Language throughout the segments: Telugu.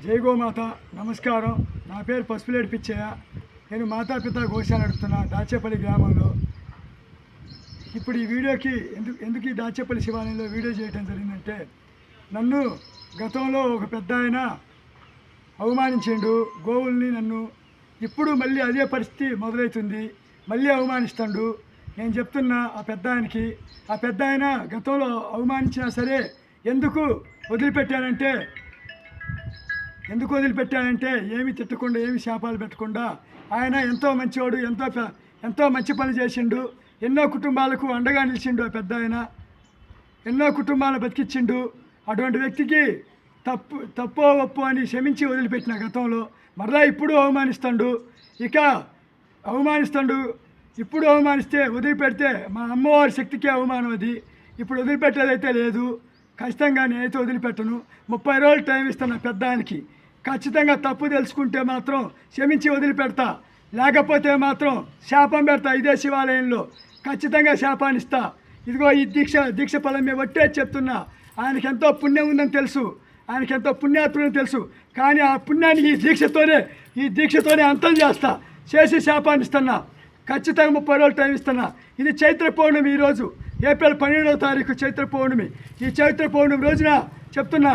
జై గోమాత నమస్కారం. నా పేరు పసుపులేడి పిచ్చయ్య. నేను మాతాపిత గోశాల నడుపుతున్నా దాచేపల్లి గ్రామంలో. ఇప్పుడు ఈ వీడియోకి ఎందుకు ఈ దాచేపల్లి శివాలయంలో వీడియో చేయడం జరిగిందంటే, నన్ను గతంలో ఒక పెద్ద ఆయన అవమానించిండు గోవుల్ని. నన్ను ఇప్పుడు మళ్ళీ అదే పరిస్థితి మొదలవుతుంది, మళ్ళీ అవమానిస్తాడు. నేను చెప్తున్నా ఆ పెద్ద ఆయనకి, ఆ పెద్ద ఆయన గతంలో అవమానించినా సరే ఎందుకు వదిలిపెట్టానంటే ఏమి తిట్టకుండా, ఏమి శాపాలు పెట్టకుండా ఆయన ఎంతో మంచివాడు, ఎంతో మంచి పని చేసిండు. ఎన్నో కుటుంబాలకు అండగా నిలిచిండు. ఆ పెద్ద ఆయన ఎన్నో కుటుంబాలను బతికించిండు. అటువంటి వ్యక్తికి తప్పో ఒప్పో అని క్షమించి వదిలిపెట్టిన గతంలో మరలా ఇప్పుడు అవమానిస్తాడు. ఇప్పుడు అవమానిస్తే వదిలిపెడితే మా అమ్మవారి శక్తికి అవమానం అది. ఇప్పుడు వదిలిపెట్టేదైతే లేదు. ఖచ్చితంగా నేనైతే వదిలిపెట్టను. 30 రోజులు టైం ఇస్తాను పెద్ద ఆయనకి. ఖచ్చితంగా తప్పు తెలుసుకుంటే మాత్రం క్షమించి వదిలిపెడతా, లేకపోతే మాత్రం శాపం పెడతా. ఇదే శివాలయంలో ఖచ్చితంగా శాపాన్ని ఇస్తా. ఇదిగో ఈ దీక్ష ఫలం మీద ఒట్టే చెప్తున్నా. ఆయనకి ఎంతో పుణ్యం ఉందని తెలుసు, ఆయనకి ఎంతో పుణ్యాత్ములని తెలుసు. కానీ ఆ పుణ్యాన్ని ఈ దీక్షతోనే అంతం చేసి శాపాన్ని ఇస్తున్నా. ఖచ్చితంగా 30 రోజులు టైం ఇస్తున్నా. ఇది చైత్ర పౌర్ణమి. ఈరోజు ఏప్రిల్ 12వ తారీఖు చైత్ర పౌర్ణమి. ఈ చైత్ర పౌర్ణమి రోజున చెప్తున్నా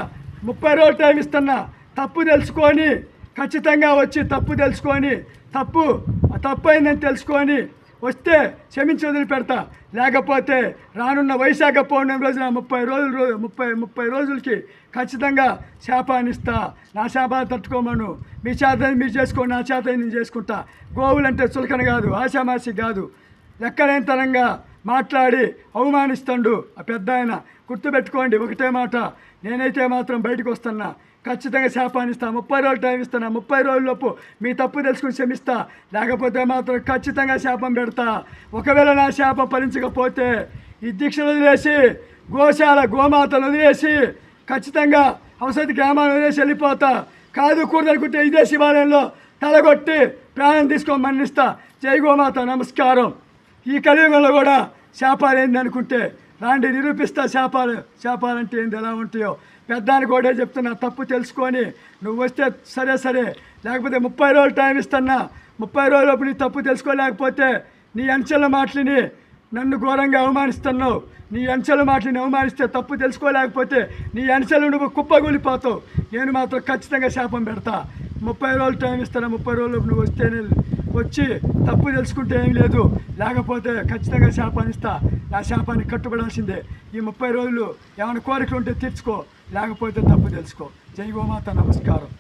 30 రోజులు టైం ఇస్తున్నా. తప్పు తెలుసుకొని ఖచ్చితంగా వచ్చి తప్పు అయిందని తెలుసుకొని వస్తే క్షమించి వదిలిపెడతా. లేకపోతే రానున్న వైశాఖ పౌర్ణమి రోజున 30 రోజులకి ఖచ్చితంగా శాపాన్ని ఇస్తా. నా శాపాన్ని తట్టుకోమను. మీ చేతని మీరు చేసుకో, నా చేతని నేను చేసుకుంటా. గోవులంటే చులకన కాదు, ఆశామాసి కాదు. లెక్కలేనితనంగా మాట్లాడి అవమానిస్తాడు ఆ పెద్ద ఆయన. గుర్తుపెట్టుకోండి ఒకటే మాట, నేనైతే మాత్రం బయటకు వస్తున్నా. ఖచ్చితంగా శాపాన్ని ఇస్తా. 30 రోజులు టైం ఇస్తున్నా. 30 రోజులలోపు మీ తప్పు తెలుసుకుని క్షమిస్తా. లేకపోతే మాత్రం ఖచ్చితంగా శాపం పెడతా. ఒకవేళ నా శాపం ఫలించకపోతే ఈ దీక్షను వదిలేసి గోమాతను వదిలేసి ఖచ్చితంగా అవసరం గ్రామాన్ని వదిలేసి వెళ్ళిపోతా. కూడదనుకుంటే ఇదే శివాలయంలో తలగొట్టి ప్రాణం తీసుకొని మరణిస్తా. జై గోమాత నమస్కారం. ఈ కలియుగంలో కూడా శాపాలు ఏంది అనుకుంటే రాండి, నిరూపిస్తా. శాపాలంటే ఏంది, ఎలా ఉంటాయో. పెద్దానికి కూడా చెప్తున్నా, తప్పు తెలుసుకొని నువ్వు వస్తే సరే, లేకపోతే 30 రోజులు టైం ఇస్తున్నా. 30 రోజులప్పుడు నీ తప్పు తెలుసుకోలేకపోతే నీ అంచెల మాటలని నన్ను ఘోరంగా అవమానిస్తున్నావు. నీ అంచెల మాటలని అవమానిస్తే తప్పు తెలుసుకోలేకపోతే నీ అంచెలు నువ్వు కుప్పగూలిపోతావు. నేను మాత్రం ఖచ్చితంగా శాపం పెడతా. 30 రోజులు టైం ఇస్తాను. 30 రోజులు నువ్వు వచ్చి తప్పు తెలుసుకుంటే ఏం లేదు, లేకపోతే ఖచ్చితంగా శాపాన్ని ఇస్తా. నా శాపాన్ని కట్టుబడాల్సిందే. ఈ 30 రోజులు ఏమైనా కోరికలు ఉంటే తీర్చుకో, లేకపోతే తప్పు తెలుసుకో. జై గోమాత నమస్కారం.